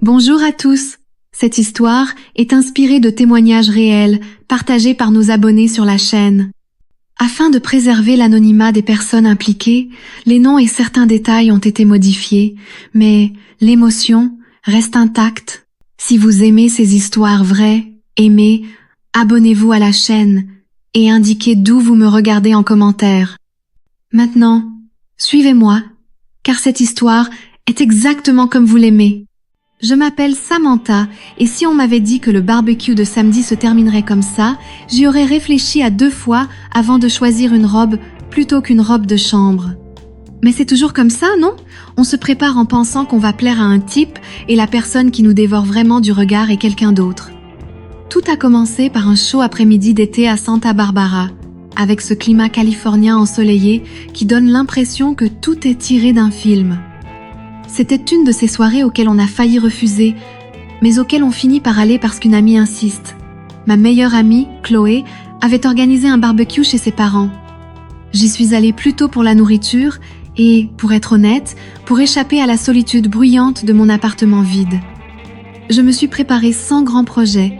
Bonjour à tous. Cette histoire est inspirée de témoignages réels partagés par nos abonnés sur la chaîne. Afin de préserver l'anonymat des personnes impliquées, les noms et certains détails ont été modifiés, mais l'émotion reste intacte. Si vous aimez ces histoires vraies, abonnez-vous à la chaîne et indiquez d'où vous me regardez en commentaire. Maintenant, suivez-moi, car cette histoire est exactement comme vous l'aimez. Je m'appelle Samantha et si on m'avait dit que le barbecue de samedi se terminerait comme ça, j'y aurais réfléchi à 2 fois avant de choisir une robe plutôt qu'une robe de chambre. Mais c'est toujours comme ça, non? On se prépare en pensant qu'on va plaire à un type et la personne qui nous dévore vraiment du regard est quelqu'un d'autre. Tout a commencé par un chaud après-midi d'été à Santa Barbara, avec ce climat californien ensoleillé qui donne l'impression que tout est tiré d'un film. C'était une de ces soirées auxquelles on a failli refuser, mais auxquelles on finit par aller parce qu'une amie insiste. Ma meilleure amie, Chloé, avait organisé un barbecue chez ses parents. J'y suis allée plutôt pour la nourriture et, pour être honnête, pour échapper à la solitude bruyante de mon appartement vide. Je me suis préparée sans grand projet.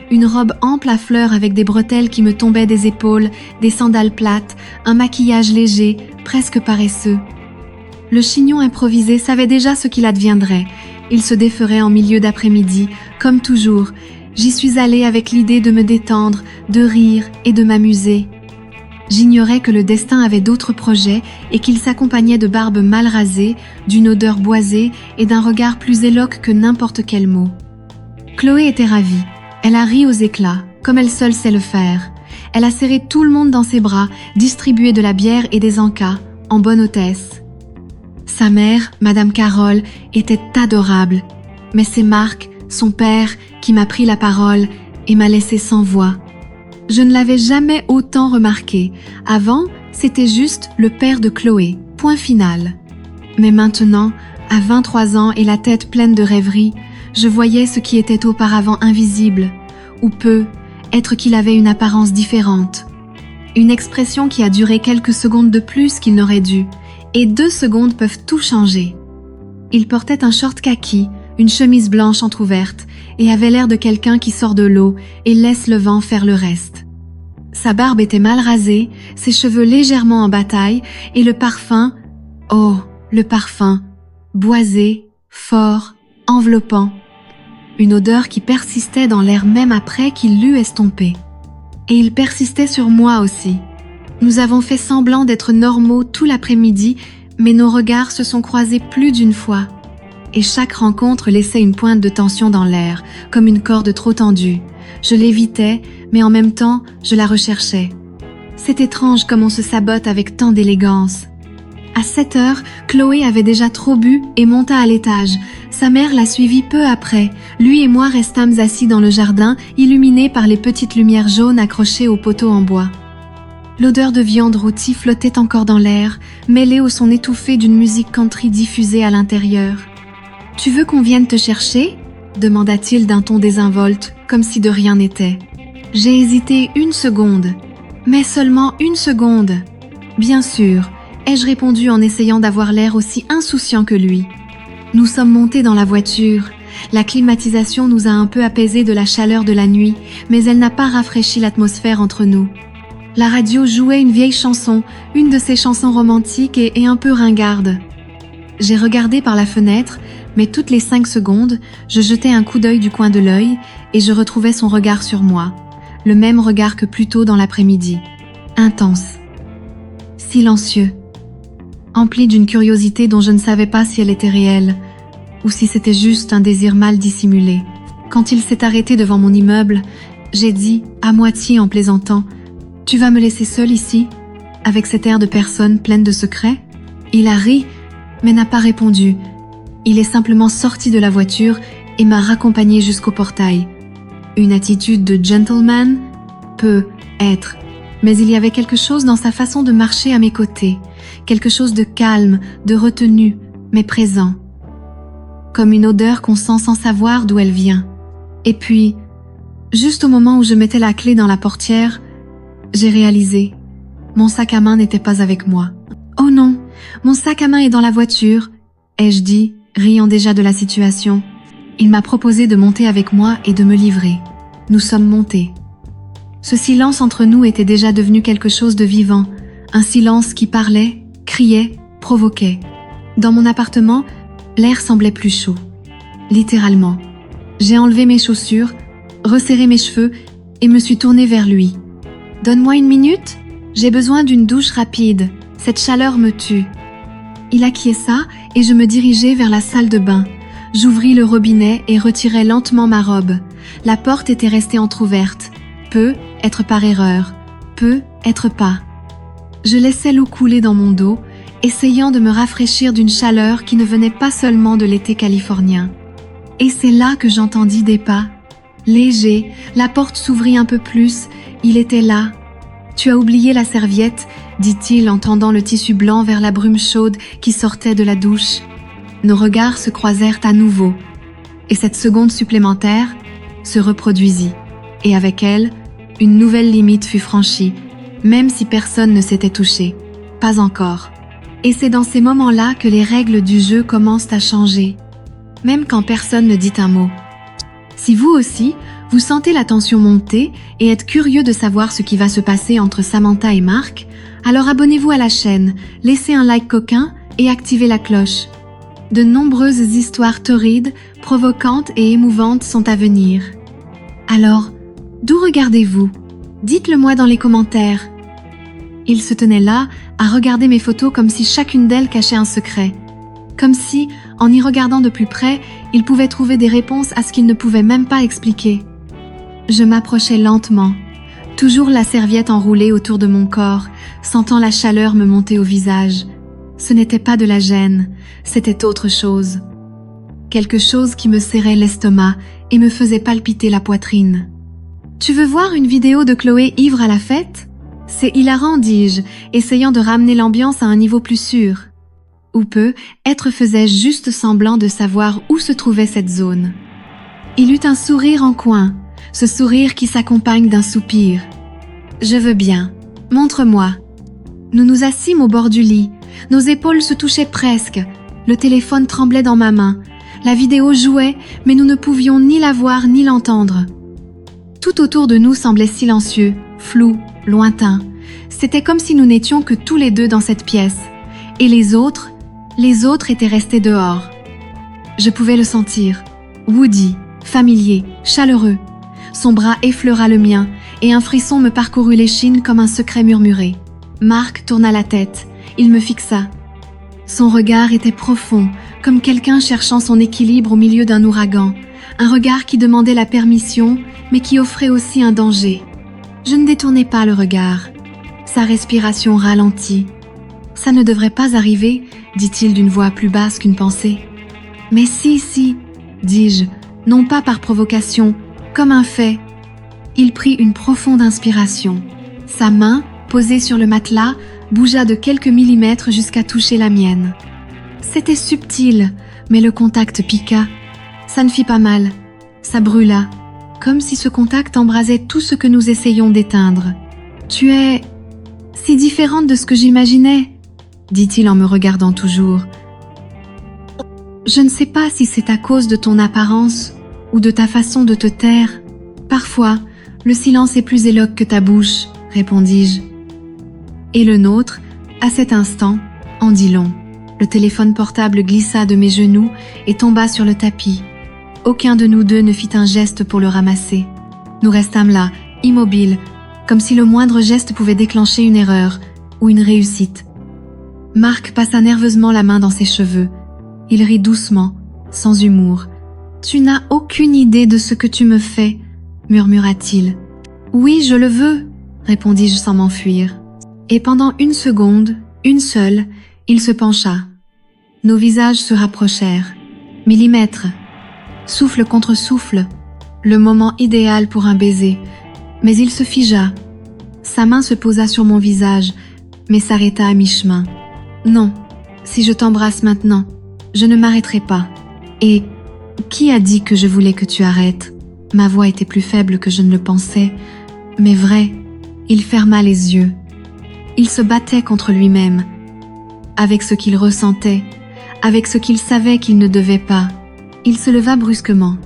Une robe ample à fleurs avec des bretelles qui me tombaient des épaules, des sandales plates, un maquillage léger, presque paresseux. Le chignon improvisé savait déjà ce qu'il adviendrait. Il se déferait en milieu d'après-midi, comme toujours. J'y suis allée avec l'idée de me détendre, de rire et de m'amuser. J'ignorais que le destin avait d'autres projets et qu'il s'accompagnait de barbes mal rasées, d'une odeur boisée et d'un regard plus éloque que n'importe quel mot. Chloé était ravie. Elle a ri aux éclats, comme elle seule sait le faire. Elle a serré tout le monde dans ses bras, distribué de la bière et des encas, en bonne hôtesse. Sa mère, Madame Carole, était adorable, mais c'est Marc, son père, qui m'a pris la parole et m'a laissé sans voix. Je ne l'avais jamais autant remarqué. Avant, c'était juste le père de Chloé, point final. Mais maintenant, à 23 ans et la tête pleine de rêveries, je voyais ce qui était auparavant invisible, ou peu, être qu'il avait une apparence différente. Une expression qui a duré quelques secondes de plus qu'il n'aurait dû, et 2 secondes peuvent tout changer. Il portait un short kaki, une chemise blanche entrouverte, et avait l'air de quelqu'un qui sort de l'eau et laisse le vent faire le reste. Sa barbe était mal rasée, ses cheveux légèrement en bataille, et le parfum, oh, le parfum, boisé, fort, enveloppant. Une odeur qui persistait dans l'air même après qu'il l'eût estompé. Et il persistait sur moi aussi. Nous avons fait semblant d'être normaux tout l'après-midi, mais nos regards se sont croisés plus d'une fois. Et chaque rencontre laissait une pointe de tension dans l'air, comme une corde trop tendue. Je l'évitais, mais en même temps, je la recherchais. C'est étrange comme on se sabote avec tant d'élégance. À 7 heures, Chloé avait déjà trop bu et monta à l'étage. Sa mère l'a suivie peu après. Lui et moi restâmes assis dans le jardin, illuminés par les petites lumières jaunes accrochées aux poteaux en bois. L'odeur de viande rôtie flottait encore dans l'air, mêlée au son étouffé d'une musique country diffusée à l'intérieur. « Tu veux qu'on vienne te chercher ?» demanda-t-il d'un ton désinvolte, comme si de rien n'était. J'ai hésité 1 seconde, mais seulement 1 seconde. « Bien sûr », ai-je répondu en essayant d'avoir l'air aussi insouciant que lui. Nous sommes montés dans la voiture. La climatisation nous a un peu apaisés de la chaleur de la nuit, mais elle n'a pas rafraîchi l'atmosphère entre nous. La radio jouait une vieille chanson, une de ces chansons romantiques et un peu ringardes. J'ai regardé par la fenêtre, mais toutes les 5 secondes, je jetais un coup d'œil du coin de l'œil et je retrouvais son regard sur moi, le même regard que plus tôt dans l'après-midi. Intense. Silencieux. Empli d'une curiosité dont je ne savais pas si elle était réelle, ou si c'était juste un désir mal dissimulé. Quand il s'est arrêté devant mon immeuble, j'ai dit, à moitié en plaisantant, « Tu vas me laisser seule ici ?» avec cet air de personne pleine de secrets. Il a ri, mais n'a pas répondu. Il est simplement sorti de la voiture et m'a raccompagnée jusqu'au portail. Une attitude de gentleman? Peut être. Mais il y avait quelque chose dans sa façon de marcher à mes côtés. Quelque chose de calme, de retenu, mais présent. Comme une odeur qu'on sent sans savoir d'où elle vient. Et puis, juste au moment où je mettais la clé dans la portière, j'ai réalisé, mon sac à main n'était pas avec moi. « Oh non, mon sac à main est dans la voiture », ai-je dit, riant déjà de la situation. Il m'a proposé de monter avec moi et de me livrer. Nous sommes montés. Ce silence entre nous était déjà devenu quelque chose de vivant, un silence qui parlait, criait, provoquait. Dans mon appartement, l'air semblait plus chaud. Littéralement. J'ai enlevé mes chaussures, resserré mes cheveux et me suis tournée vers lui. « Donne-moi 1 minute, j'ai besoin d'une douche rapide, cette chaleur me tue. » Il acquiesça et je me dirigeai vers la salle de bain. J'ouvris le robinet et retirai lentement ma robe. La porte était restée entr'ouverte. Peut être par erreur, peut être pas. Je laissais l'eau couler dans mon dos, essayant de me rafraîchir d'une chaleur qui ne venait pas seulement de l'été californien. Et c'est là que j'entendis des pas. Léger, la porte s'ouvrit un peu plus, il était là. « Tu as oublié la serviette », dit-il en tendant le tissu blanc vers la brume chaude qui sortait de la douche. Nos regards se croisèrent à nouveau, et cette seconde supplémentaire se reproduisit, et avec elle, une nouvelle limite fut franchie, même si personne ne s'était touché. Pas encore. Et c'est dans ces moments-là que les règles du jeu commencent à changer, même quand personne ne dit un mot. Si vous aussi, vous sentez la tension monter et êtes curieux de savoir ce qui va se passer entre Samantha et Marc, alors abonnez-vous à la chaîne, laissez un like coquin et activez la cloche. De nombreuses histoires torrides, provocantes et émouvantes sont à venir. Alors, d'où regardez-vous? Dites-le moi dans les commentaires. Il se tenait là, à regarder mes photos comme si chacune d'elles cachait un secret. Comme si, en y regardant de plus près, il pouvait trouver des réponses à ce qu'il ne pouvait même pas expliquer. Je m'approchais lentement, toujours la serviette enroulée autour de mon corps, sentant la chaleur me monter au visage. Ce n'était pas de la gêne, c'était autre chose. Quelque chose qui me serrait l'estomac et me faisait palpiter la poitrine. « Tu veux voir une vidéo de Chloé ivre à la fête ? C'est hilarant, dis-je, essayant de ramener l'ambiance à un niveau plus sûr. Ou peu, être faisait juste semblant de savoir où se trouvait cette zone. Il eut un sourire en coin, ce sourire qui s'accompagne d'un soupir. « Je veux bien, montre-moi. » Nous nous assîmes au bord du lit, nos épaules se touchaient presque, le téléphone tremblait dans ma main, la vidéo jouait, mais nous ne pouvions ni la voir ni l'entendre. Tout autour de nous semblait silencieux, flou, lointain. C'était comme si nous n'étions que tous les deux dans cette pièce. Et les autres étaient restés dehors. Je pouvais le sentir. Woody, familier, chaleureux. Son bras effleura le mien et un frisson me parcourut l'échine comme un secret murmuré. Marc tourna la tête. Il me fixa. Son regard était profond, comme quelqu'un cherchant son équilibre au milieu d'un ouragan. Un regard qui demandait la permission, mais qui offrait aussi un danger. Je ne détournai pas le regard. Sa respiration ralentit. « Ça ne devrait pas arriver », dit-il d'une voix plus basse qu'une pensée. « Mais si, dis-je, non pas par provocation, comme un fait. » Il prit une profonde inspiration. Sa main, posée sur le matelas, bougea de quelques millimètres jusqu'à toucher la mienne. C'était subtil, mais le contact piqua. Ça ne fit pas mal. Ça brûla, comme si ce contact embrasait tout ce que nous essayions d'éteindre. « Tu es si différente de ce que j'imaginais », dit-il en me regardant toujours. « Je ne sais pas si c'est à cause de ton apparence ou de ta façon de te taire. Parfois, le silence est plus éloquent que ta bouche, » répondis-je. Et le nôtre, à cet instant, en dit long. Le téléphone portable glissa de mes genoux et tomba sur le tapis. Aucun de nous deux ne fit un geste pour le ramasser. Nous restâmes là, immobiles, comme si le moindre geste pouvait déclencher une erreur ou une réussite. Marc passa nerveusement la main dans ses cheveux. Il rit doucement, sans humour. « Tu n'as aucune idée de ce que tu me fais, » murmura-t-il. « Oui, je le veux, » répondis-je sans m'enfuir. Et pendant une seconde, une seule, il se pencha. Nos visages se rapprochèrent. Millimètres. Souffle contre souffle. Le moment idéal pour un baiser. Mais il se figea. Sa main se posa sur mon visage, mais s'arrêta à mi-chemin. Non, si je t'embrasse maintenant, je ne m'arrêterai pas. Et qui a dit que je voulais que tu arrêtes ? Ma voix était plus faible que je ne le pensais, mais vrai. Il ferma les yeux. Il se battait contre lui-même, avec ce qu'il ressentait, avec ce qu'il savait qu'il ne devait pas. Il se leva brusquement,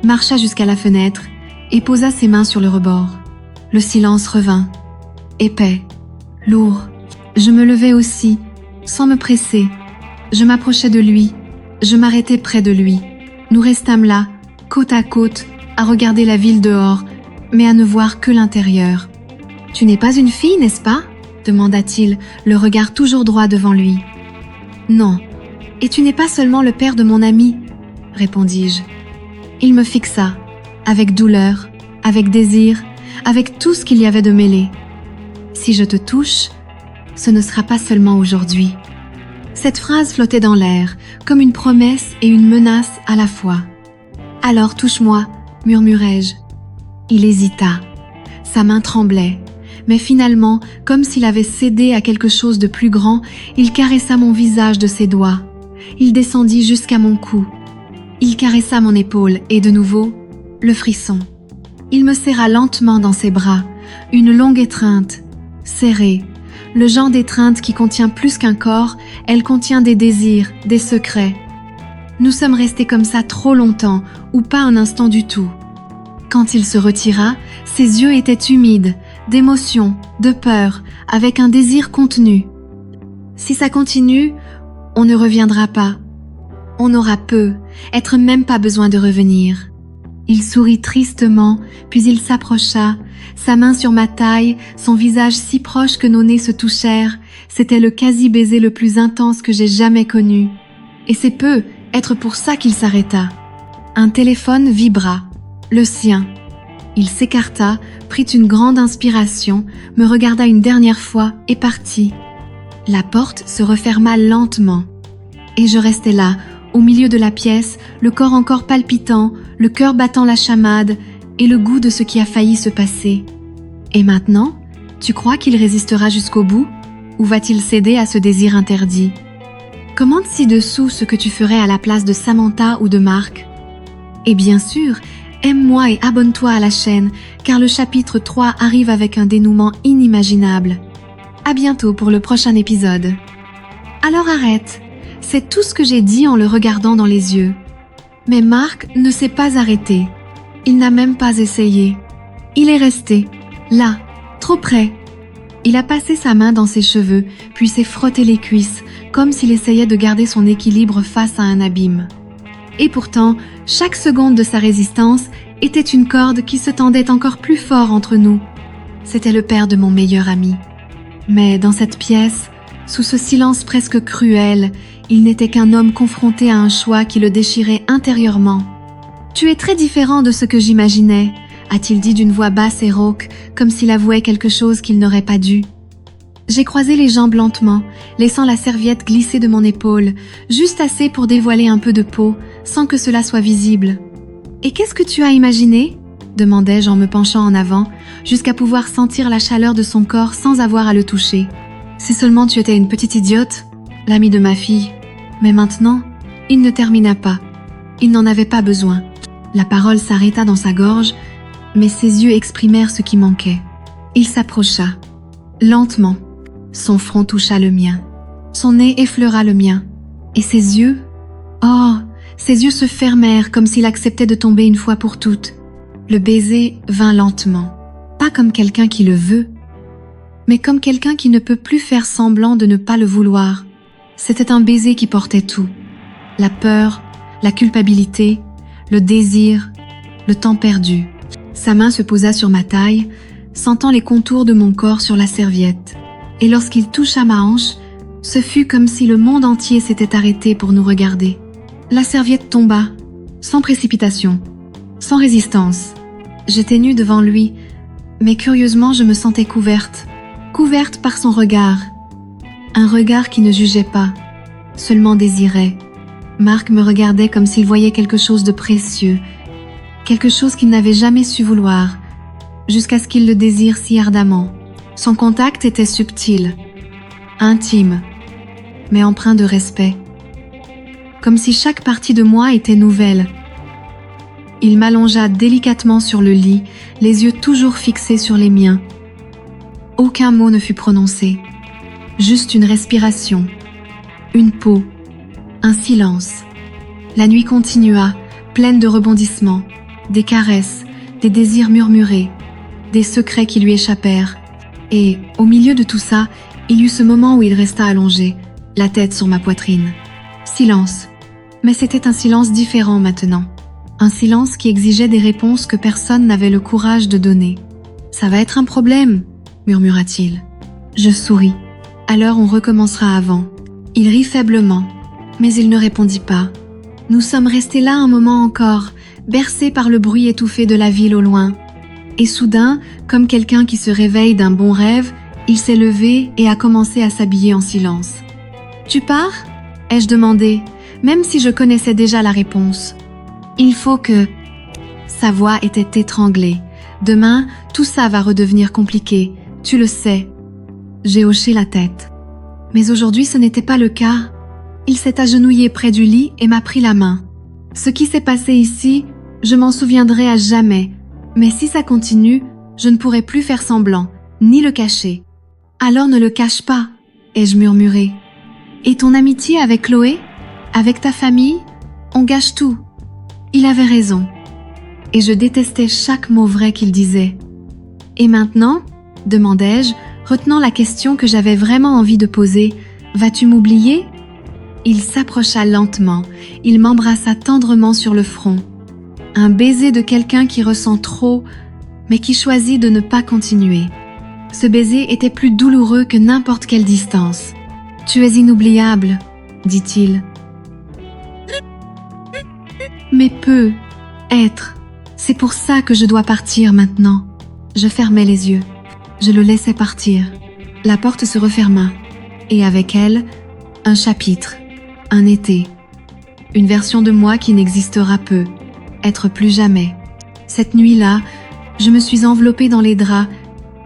marcha jusqu'à la fenêtre et posa ses mains sur le rebord. Le silence revint, épais, lourd. Je me levai aussi, sans me presser. Je m'approchai de lui, je m'arrêtai près de lui. Nous restâmes là, côte à côte, à regarder la ville dehors, mais à ne voir que l'intérieur. « Tu n'es pas une fille, n'est-ce pas ?» demanda-t-il, le regard toujours droit devant lui. « Non, et tu n'es pas seulement le père de mon ami, » répondis-je. Il me fixa, avec douleur, avec désir, avec tout ce qu'il y avait de mêlé. « Si je te touche, ce ne sera pas seulement aujourd'hui. » Cette phrase flottait dans l'air, comme une promesse et une menace à la fois. « Alors touche-moi » murmurai-je. Il hésita. Sa main tremblait. Mais finalement, comme s'il avait cédé à quelque chose de plus grand, il caressa mon visage de ses doigts. Il descendit jusqu'à mon cou. Il caressa mon épaule et de nouveau, le frisson. Il me serra lentement dans ses bras, une longue étreinte, serrée. Le genre d'étreinte qui contient plus qu'un corps, elle contient des désirs, des secrets. Nous sommes restés comme ça trop longtemps, ou pas un instant du tout. Quand il se retira, ses yeux étaient humides, d'émotion, de peur, avec un désir contenu. Si ça continue, on ne reviendra pas. On aura peu, être même pas besoin de revenir. Il sourit tristement, puis il s'approcha, sa main sur ma taille, son visage si proche que nos nez se touchèrent. C'était le quasi-baiser le plus intense que j'ai jamais connu. Et c'est peu être pour ça qu'il s'arrêta. Un téléphone vibra, le sien. Il s'écarta, prit une grande inspiration, me regarda une dernière fois et partit. La porte se referma lentement. Et je restai là, au milieu de la pièce, le corps encore palpitant, le cœur battant la chamade et le goût de ce qui a failli se passer. Et maintenant, tu crois qu'il résistera jusqu'au bout, ou va-t-il céder à ce désir interdit? Commente ci-dessous ce que tu ferais à la place de Samantha ou de Marc. Et bien sûr, aime-moi et abonne-toi à la chaîne, car le chapitre 3 arrive avec un dénouement inimaginable. À bientôt pour le prochain épisode. Alors arrête, c'est tout ce que j'ai dit en le regardant dans les yeux. Mais Marc ne s'est pas arrêté. Il n'a même pas essayé. Il est resté, là, trop près. Il a passé sa main dans ses cheveux, puis s'est frotté les cuisses, comme s'il essayait de garder son équilibre face à un abîme. Et pourtant, chaque seconde de sa résistance était une corde qui se tendait encore plus fort entre nous. C'était le père de mon meilleur ami. Mais dans cette pièce, sous ce silence presque cruel, il n'était qu'un homme confronté à un choix qui le déchirait intérieurement. « Tu es très différent de ce que j'imaginais », a-t-il dit d'une voix basse et rauque, comme s'il avouait quelque chose qu'il n'aurait pas dû. J'ai croisé les jambes lentement, laissant la serviette glisser de mon épaule, juste assez pour dévoiler un peu de peau, sans que cela soit visible. « Et qu'est-ce que tu as imaginé ?» demandai-je en me penchant en avant, jusqu'à pouvoir sentir la chaleur de son corps sans avoir à le toucher. « Si seulement tu étais une petite idiote, l'amie de ma fille. » Mais maintenant, il ne termina pas. Il n'en avait pas besoin. La parole s'arrêta dans sa gorge, mais ses yeux exprimèrent ce qui manquait. Il s'approcha, lentement. Son front toucha le mien. Son nez effleura le mien. Et ses yeux? Oh, ses yeux se fermèrent comme s'il acceptait de tomber une fois pour toutes. Le baiser vint lentement. Pas comme quelqu'un qui le veut, mais comme quelqu'un qui ne peut plus faire semblant de ne pas le vouloir. C'était un baiser qui portait tout. La peur, la culpabilité, le désir, le temps perdu. Sa main se posa sur ma taille, sentant les contours de mon corps sur la serviette. Et lorsqu'il toucha ma hanche, ce fut comme si le monde entier s'était arrêté pour nous regarder. La serviette tomba, sans précipitation, sans résistance. J'étais nue devant lui, mais curieusement je me sentais couverte par son regard. Un regard qui ne jugeait pas, seulement désirait. Marc me regardait comme s'il voyait quelque chose de précieux, quelque chose qu'il n'avait jamais su vouloir, jusqu'à ce qu'il le désire si ardemment. Son contact était subtil, intime, mais empreint de respect, comme si chaque partie de moi était nouvelle. Il m'allongea délicatement sur le lit, les yeux toujours fixés sur les miens. Aucun mot ne fut prononcé, juste une respiration, une peau, un silence. La nuit continua, pleine de rebondissements, des caresses, des désirs murmurés, des secrets qui lui échappèrent. Et, au milieu de tout ça, il y eut ce moment où il resta allongé, la tête sur ma poitrine. Silence. Mais c'était un silence différent maintenant. Un silence qui exigeait des réponses que personne n'avait le courage de donner. « Ça va être un problème », murmura-t-il. Je souris. « Alors on recommencera avant. » Il rit faiblement, mais il ne répondit pas. Nous sommes restés là un moment encore, bercés par le bruit étouffé de la ville au loin. Et soudain, comme quelqu'un qui se réveille d'un bon rêve, il s'est levé et a commencé à s'habiller en silence. « Tu pars ?» ai-je demandé, même si je connaissais déjà la réponse. « Il faut que… » Sa voix était étranglée. « Demain, tout ça va redevenir compliqué, tu le sais. » J'ai hoché la tête. Mais aujourd'hui, ce n'était pas le cas. Il s'est agenouillé près du lit et m'a pris la main. Ce qui s'est passé ici, je m'en souviendrai à jamais. Mais si ça continue, je ne pourrai plus faire semblant, ni le cacher. Alors ne le cache pas, ai-je murmuré. Et ton amitié avec Chloé? Avec ta famille? On gâche tout. Il avait raison. Et je détestais chaque mot vrai qu'il disait. Et maintenant, demandai-je, retenant la question que j'avais vraiment envie de poser, vas-tu m'oublier? Il s'approcha lentement, il m'embrassa tendrement sur le front. Un baiser de quelqu'un qui ressent trop, mais qui choisit de ne pas continuer. Ce baiser était plus douloureux que n'importe quelle distance. « Tu es inoubliable », dit-il. Mais peu, être, c'est pour ça que je dois partir maintenant. Je fermais les yeux. Je le laissais partir. La porte se referma, et avec elle, un chapitre, un été. Une version de moi qui n'existera peu, être plus jamais. Cette nuit-là, je me suis enveloppée dans les draps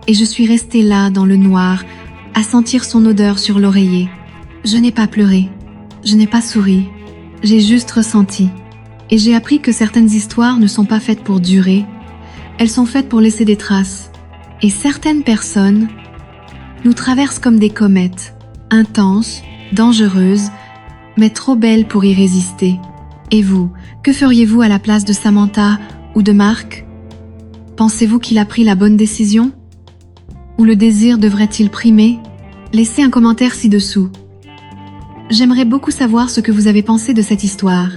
et je suis restée là dans le noir, à sentir son odeur sur l'oreiller. Je n'ai pas pleuré, je n'ai pas souri, j'ai juste ressenti. Et j'ai appris que certaines histoires ne sont pas faites pour durer, elles sont faites pour laisser des traces. Et certaines personnes nous traversent comme des comètes, intenses, dangereuses, mais trop belles pour y résister. Et vous, que feriez-vous à la place de Samantha ou de Marc? Pensez-vous qu'il a pris la bonne décision? Ou le désir devrait-il primer? Laissez un commentaire ci-dessous. J'aimerais beaucoup savoir ce que vous avez pensé de cette histoire.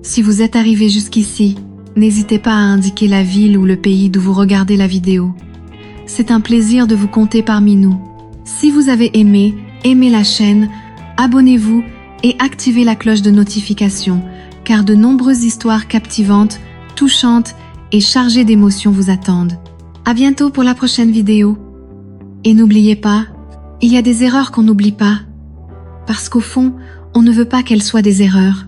Si vous êtes arrivé jusqu'ici, n'hésitez pas à indiquer la ville ou le pays d'où vous regardez la vidéo. C'est un plaisir de vous compter parmi nous. Si vous avez aimé, aimez la chaîne, abonnez-vous et activez la cloche de notification, car de nombreuses histoires captivantes, touchantes et chargées d'émotions vous attendent. À bientôt pour la prochaine vidéo. Et n'oubliez pas, il y a des erreurs qu'on n'oublie pas, parce qu'au fond, on ne veut pas qu'elles soient des erreurs.